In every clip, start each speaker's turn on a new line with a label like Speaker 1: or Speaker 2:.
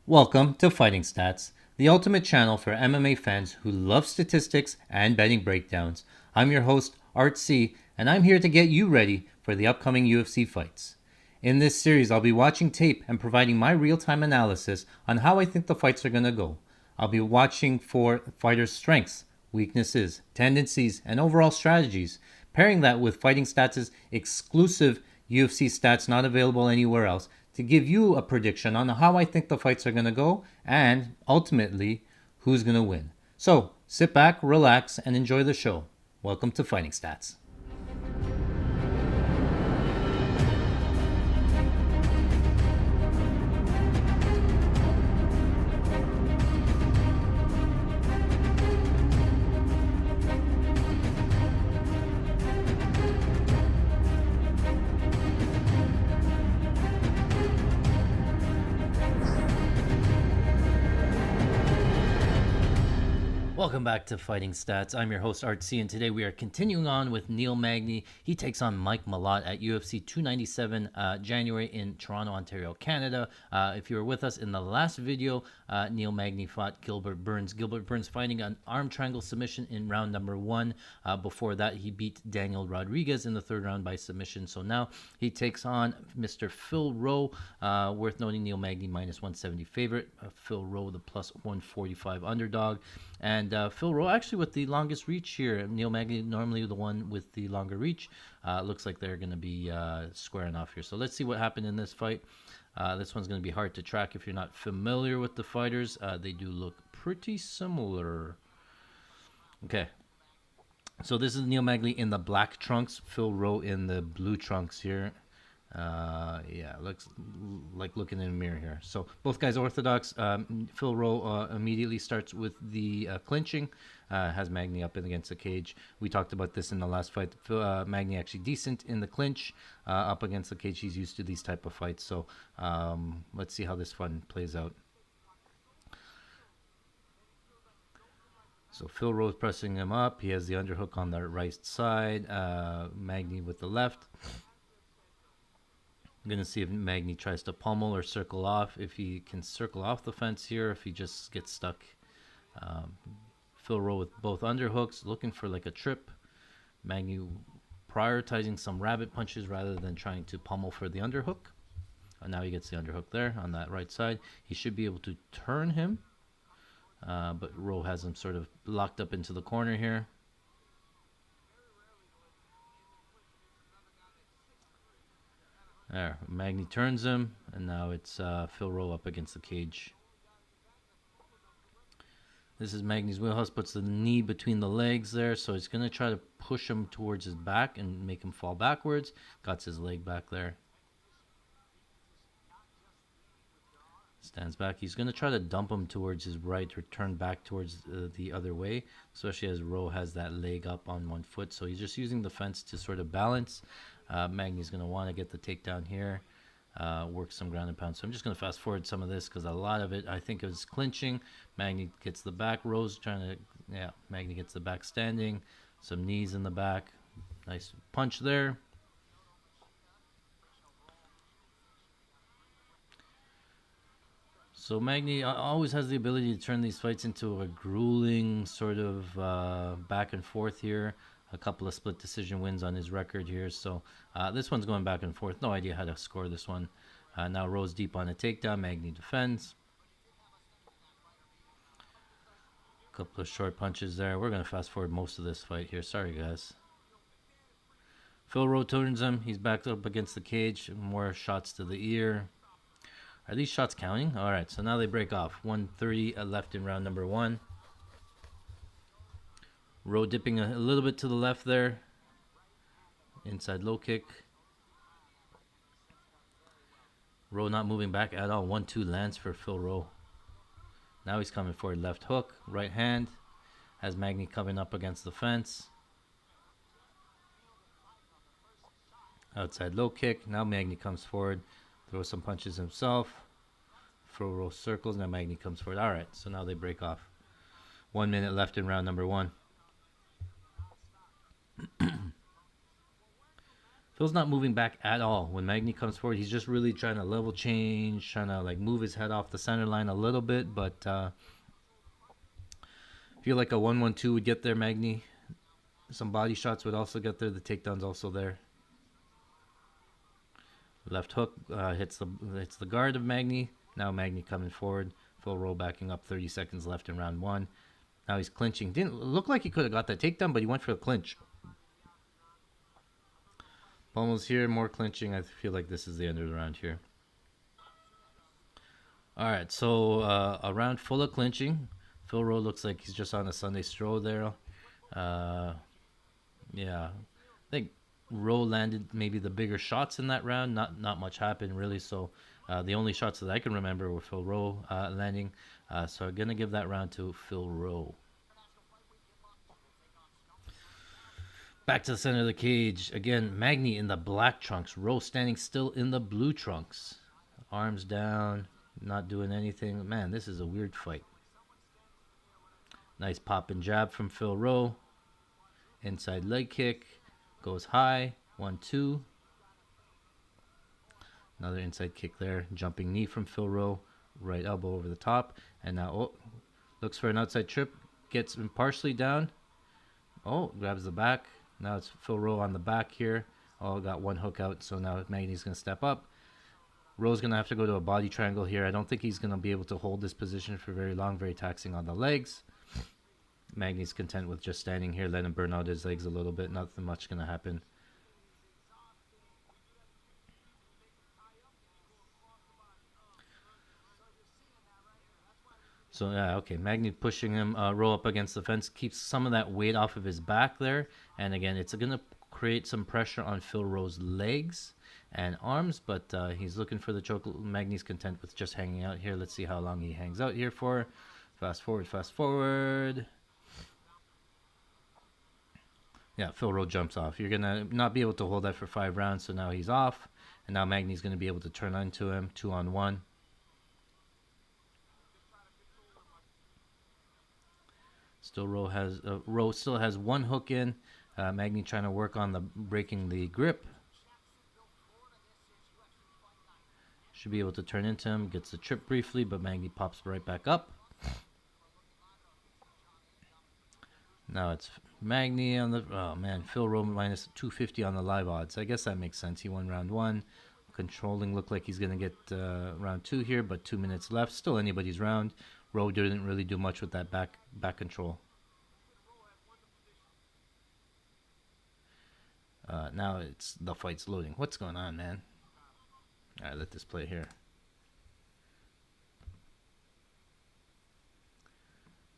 Speaker 1: Welcome to Fighting Stats, the ultimate channel for MMA fans who love statistics and betting breakdowns. I'm your host, Art C, and I'm here to get you ready for the upcoming UFC fights. In this series, I'll be watching tape and providing my real time analysis on how I think the fights are going to go. I'll be watching for fighters' strengths, weaknesses, tendencies, and overall strategies, pairing that with Fighting Stats' exclusive UFC stats not available anywhere else to give you a prediction on how I think the fights are going to go and ultimately who's going to win. So sit back, relax, and enjoy the show. Welcome to Fighting Stats. Welcome back to Fighting Stats. I'm your host, Art C, and today we are continuing on with Neil Magny. He takes on Mike Malott at UFC 297 January in Toronto, Ontario, Canada. If you were with us in the last video, Neil Magny fought Gilbert Burns. Gilbert Burns fighting an arm triangle submission in round number 1. Before that, he beat Daniel Rodriguez in the third round by submission. So now he takes on Mr. Phil Rowe. Worth noting, Neil Magny minus 170 favorite. Phil Rowe, the plus 145 underdog. And Phil Rowe actually with the longest reach here. Neil Magny normally the one with the longer reach. Looks like they're going to be squaring off here. So let's see what happened in this fight. This one's going to be hard to track if you're not familiar with the fighters. They do look pretty similar. Okay. So this is Neil Magny in the black trunks. Phil Rowe in the blue trunks here. Yeah, looks like looking in a mirror here. So both guys orthodox. Phil Rowe immediately starts with the clinching. Has Magny up and against the cage. We talked about this in the last fight. Magny actually decent in the clinch, up against the cage. He's used to these type of fights. So let's see how this one plays out. So Phil Rowe's pressing him up. He has the underhook on the right side. Magny with the left. I'm going to see if Magny tries to pummel or circle off. If he can circle off the fence here, if he just gets stuck. Phil Rowe with both underhooks, looking for like a trip. Magny prioritizing some rabbit punches rather than trying to pummel for the underhook. And now he gets the underhook there on that right side. He should be able to turn him. But Rowe has him sort of locked up into the corner here. There, Magny turns him, and now it's Phil Rowe up against the cage. This is Magny's wheelhouse, puts the knee between the legs there, so he's going to try to push him towards his back and make him fall backwards. Got his leg back there. Stands back. He's going to try to dump him towards his right or turn back towards the other way, especially as Rowe has that leg up on one foot. So he's just using the fence to sort of balance. Magny's going to want to get the takedown here, work some ground and pound. So I'm just going to fast forward some of this because a lot of it I think is clinching. Magny gets the back. Rowe's trying to, yeah, Magny gets the back standing. Some knees in the back. Nice punch there. So Magny always has the ability to turn these fights into a grueling sort of back and forth here. A couple of split decision wins on his record here. So this one's going back and forth. No idea how to score this one. Now Rowe's deep on a takedown. Magny defends. A couple of short punches there. We're going to fast forward most of this fight here. Sorry, guys. Phil Rowe turns him. He's backed up against the cage. More shots to the ear. Are these shots counting? All right, so now they break off. 1:30 left in round number 1. Rowe dipping a little bit to the left there. Inside low kick. Rowe not moving back at all. 1-2 lands for Phil Rowe. Now he's coming forward. Left hook, right hand. Has Magny coming up against the fence. Outside low kick. Now Magny comes forward. Throws some punches himself. Phil Rowe circles. Now Magny comes forward. All right, so now they break off. 1 minute left in round number 1. Phil's not moving back at all. When Magny comes forward, he's just really trying to level change, trying to like move his head off the center line a little bit. But I feel like a 1-1-2 would get there, Magny. Some body shots would also get there. The takedown's also there. Left hook hits the guard of Magny. Now Magny coming forward. Phil Rowe backing up. 30 seconds left in round one. Now he's clinching. Didn't look like he could have got that takedown, but he went for a clinch. Almost here, more clinching. I feel like this is the end of the round here. All right, so a round full of clinching. Phil Rowe looks like he's just on a Sunday stroll there. Yeah, I think Rowe landed maybe the bigger shots in that round. Not much happened really. So the only shots that I can remember were Phil Rowe landing. So I'm gonna give that round to Phil Rowe. Back to the center of the cage. Again, Magny in the black trunks. Rowe standing still in the blue trunks. Arms down, not doing anything. Man, this is a weird fight. Nice pop and jab from Phil Rowe. Inside leg kick. Goes high. 1-2. Another inside kick there. Jumping knee from Phil Rowe. Right elbow over the top. And now, looks for an outside trip. Gets him partially down. Grabs the back. Now it's Phil Rowe on the back here. Got one hook out, so now Magny's going to step up. Rowe's going to have to go to a body triangle here. I don't think he's going to be able to hold this position for very long, very taxing on the legs. Magny's content with just standing here, let him burn out his legs a little bit. Nothing much going to happen. So, yeah, okay. Magny pushing him, Rowe up against the fence, keeps some of that weight off of his back there. And again, it's going to create some pressure on Phil Rowe's legs and arms, but he's looking for the choke. Magny's content with just hanging out here. Let's see how long he hangs out here for. Fast forward. Yeah, Phil Rowe jumps off. You're going to not be able to hold that for 5 rounds, so now he's off. And now Magny's going to be able to turn onto him, 2-on-1. Still Rowe still has one hook in. Magny trying to work on the breaking the grip. Should be able to turn into him. Gets the trip briefly, but Magny pops right back up. Now it's Magny on the... Oh, man. Phil Rowe minus 250 on the live odds. I guess that makes sense. He won round 1. Controlling looked like he's going to get round 2 here, but 2 minutes left. Still anybody's round. Rowe didn't really do much with that back control. Now the fight's loading. What's going on, man? All right, let this play here.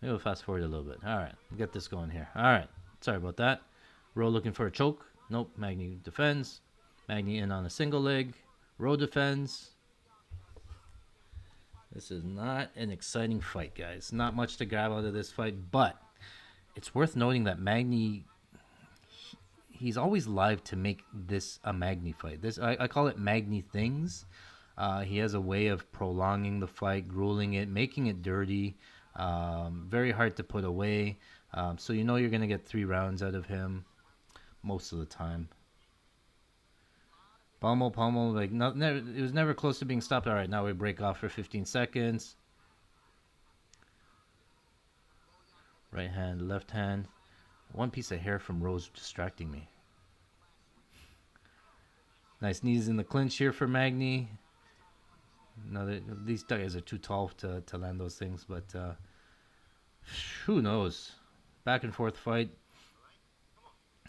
Speaker 1: Maybe we'll fast forward a little bit. All right, get this going here. All right, sorry about that. Rowe looking for a choke. Nope, Magny defends. Magny in on a single leg. Rowe defends. This is not an exciting fight, guys. Not much to grab out of this fight, but it's worth noting that Magny, he's always live to make this a Magny fight. I call it Magny things. He has a way of prolonging the fight, grueling it, making it dirty. Very hard to put away. So you know you're going to get 3 rounds out of him most of the time. Pummel, like it was never close to being stopped. All right, now we break off for 15 seconds. Right hand, left hand. One piece of hair from Rose distracting me. Nice knees in the clinch here for Magny. These guys are too tall to land those things, but who knows? Back and forth fight.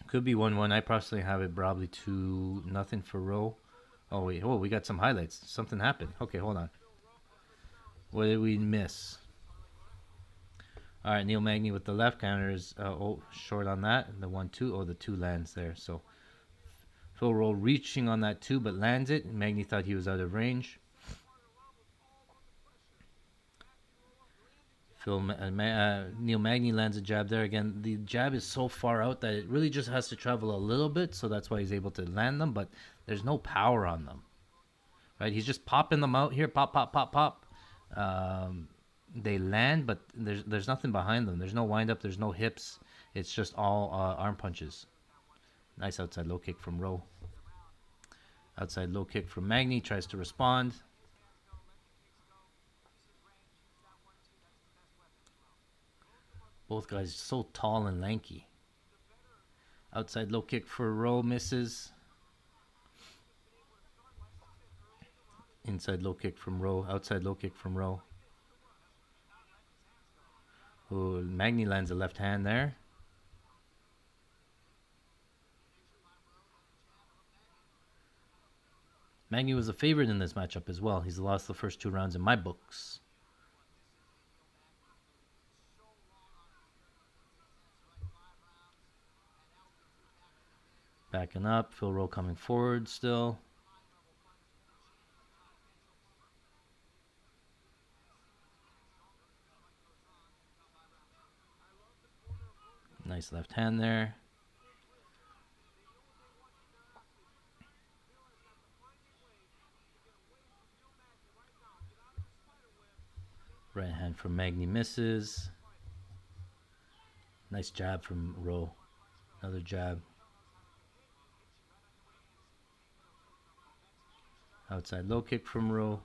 Speaker 1: Could be 1-1. I personally have it probably 2-0 for Rowe. Oh, wait. Oh, we got some highlights. Something happened. Okay, hold on. What did we miss? All right, Neil Magny with the left counter is short on that. And the 1-2. Oh, the 2 lands there. So Phil Rowe reaching on that 2, but lands it. Magny thought he was out of range. Neil Magny lands a jab there. Again, the jab is so far out that it really just has to travel a little bit, so that's why he's able to land them, but there's no power on them. Right? He's just popping them out here. Pop, pop, pop, pop. They land, but there's nothing behind them. There's no wind-up. There's no hips. It's just all arm punches. Nice outside low kick from Rowe. Outside low kick from Magny, tries to respond. Both guys so tall and lanky. Outside low kick for Rowe, misses. Inside low kick from Rowe, outside low kick from Rowe. Ooh, Magny lands a left hand there. Magny was a favorite in this matchup as well. He's lost the first 2 rounds in my books. Backing up, Phil Rowe coming forward still. Nice left hand there. Right hand from Magny, misses. Nice jab from Rowe. Another jab. Outside low kick from Rowe.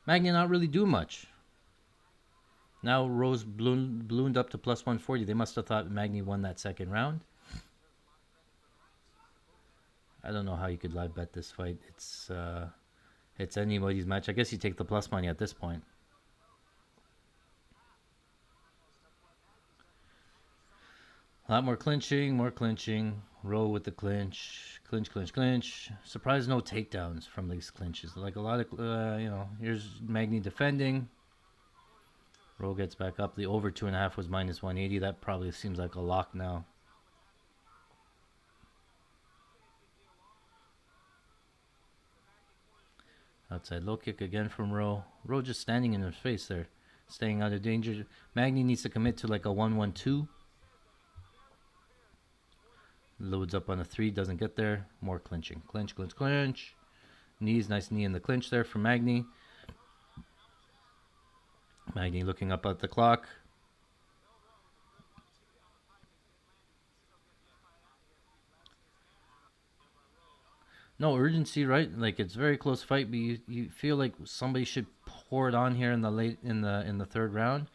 Speaker 1: Magny not really do much. Now Rowe's ballooned up to plus 140. They must have thought Magny won that second round. I don't know how you could live bet this fight. It's anybody's match. I guess you take the plus money at this point. A lot more clinching, more clinching. Rowe with the clinch. Clinch, clinch, clinch. Surprised no takedowns from these clinches. Like a lot of, here's Magny defending. Rowe gets back up. The over 2.5 was minus 180. That probably seems like a lock now. Outside low kick again from Rowe. Rowe just standing in his face there. Staying out of danger. Magny needs to commit to like a 1-1-2. Loads up on a 3, doesn't get there. More clinching. Clinch, clinch, clinch. Knees, nice knee in the clinch there for Magny. Magny looking up at the clock. No urgency, right? Like it's a very close fight, but you feel like somebody should pour it on here in the third round.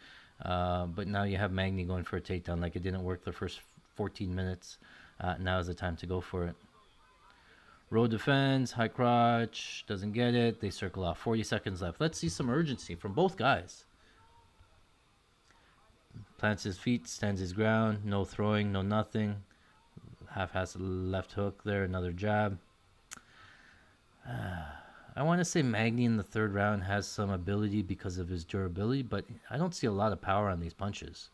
Speaker 1: But now you have Magny going for a takedown. Like it didn't work the first 14 minutes. Now is the time to go for it. Rowe defends, high crotch, doesn't get it. They circle off. 40 seconds left. Let's see some urgency from both guys. Plants his feet, stands his ground. No throwing, no nothing. Half-ass left hook there, another jab. I want to say Magny in the third round has some ability because of his durability, but I don't see a lot of power on these punches.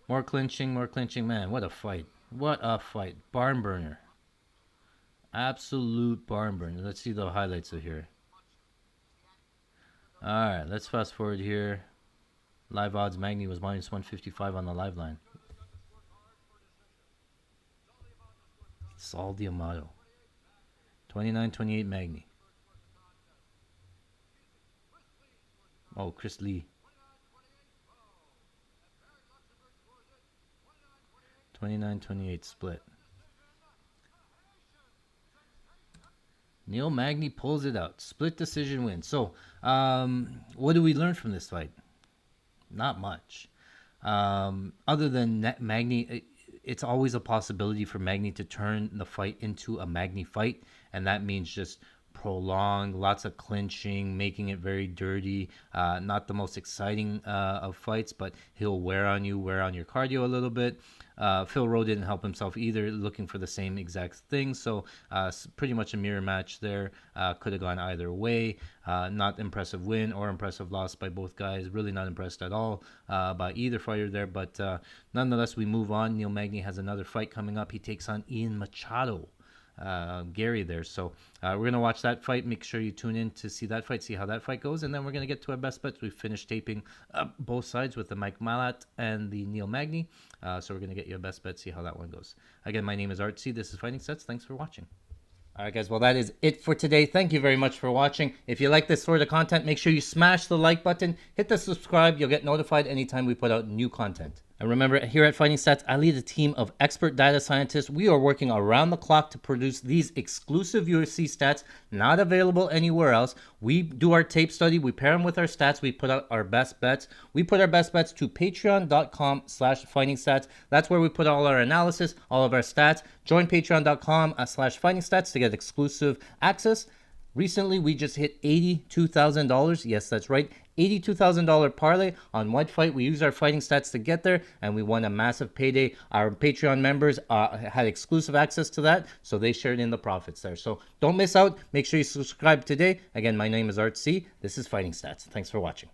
Speaker 1: More clinching, more clinching. Man, what a fight. What a fight. Barn burner. Absolute barn burner. Let's see the highlights of here. Alright, let's fast forward here. Live odds, Magny was minus 155 on the live line. Saul D'Amato. 29-28 Magny. Oh, Chris Lee. 29-28 split. Neil Magny pulls it out. Split decision win. So, what do we learn from this fight? Not much. Other than Magny, it's always a possibility for Magny to turn the fight into a Magny fight, and that means just prolonged, lots of clinching, making it very dirty. Not the most exciting of fights, but he'll wear on your cardio a little bit. Phil Rowe didn't help himself either, looking for the same exact thing. So pretty much a mirror match there. Could have gone either way. Not impressive win or impressive loss by both guys. Really not impressed at all by either fighter there. But nonetheless, we move on. Neil Magny has another fight coming up. He takes on Ian Machado. Gary there. So we're going to watch that fight. Make sure you tune in to see that fight, see how that fight goes. And then we're going to get to our best bets. We finished taping both sides with the Mike Malott and the Neil Magny. So we're going to get you a best bet, see how that one goes. Again, my name is Art C. This is Fighting Sets. Thanks for watching. All right, guys. Well, that is it for today. Thank you very much for watching. If you like this sort of content, make sure you smash the like button. Hit the subscribe. You'll get notified anytime we put out new content. And remember, here at Fighting Stats, I lead a team of expert data scientists. We are working around the clock to produce these exclusive UFC stats, not available anywhere else. We do our tape study. We pair them with our stats. We put out our best bets. We put our best bets to patreon.com/fighting stats. That's where we put all our analysis, all of our stats. Join patreon.com/fighting stats to get exclusive access. Recently, we just hit $82,000. Yes, that's right. $82,000 parlay on White Fight. We used our fighting stats to get there, and we won a massive payday. Our Patreon members had exclusive access to that, so they shared in the profits there. So don't miss out. Make sure you subscribe today. Again, my name is Art C. This is Fighting Stats. Thanks for watching.